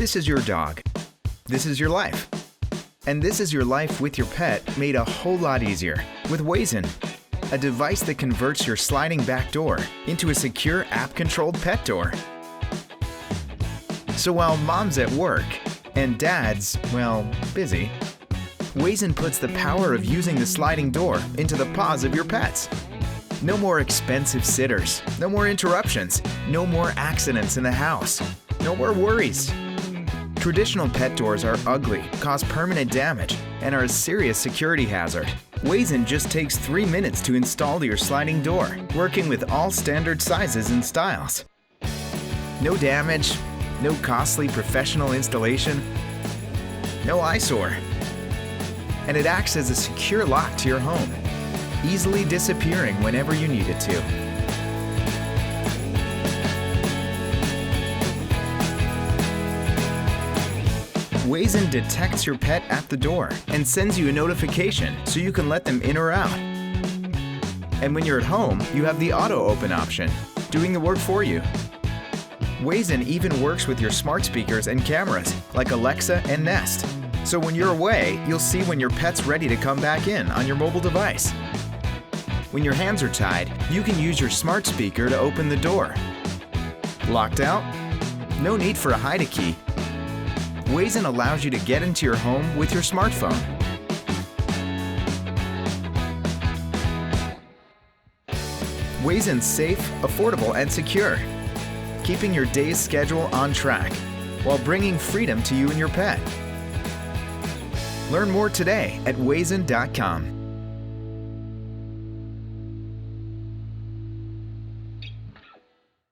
This is your dog. This is your life. And this is your life with your pet made a whole lot easier with Wayzen, a device that converts your sliding back door into a secure app-controlled pet door. So while mom's at work and dad's, well, busy, Wayzen puts the power of using the sliding door into the paws of your pets. No more expensive sitters, no more interruptions, no more accidents in the house, no more worries. Traditional pet doors are ugly, cause permanent damage, and are a serious security hazard. Wayzen just takes 3 minutes to install your sliding door, working with all standard sizes and styles. No damage, no costly professional installation, no eyesore. And it acts as a secure lock to your home, easily disappearing whenever you need it to. Wayzen detects your pet at the door and sends you a notification so you can let them in or out. And when you're at home, you have the auto open option, doing the work for you. Wayzen even works with your smart speakers and cameras like Alexa and Nest. So when you're away, you'll see when your pet's ready to come back in on your mobile device. When your hands are tied, you can use your smart speaker to open the door. Locked out? No need for a hide-a-key. Wayzen allows you to get into your home with your smartphone. Wayzen's safe, affordable, and secure, keeping your day's schedule on track while bringing freedom to you and your pet. Learn more today at Wayzen.com.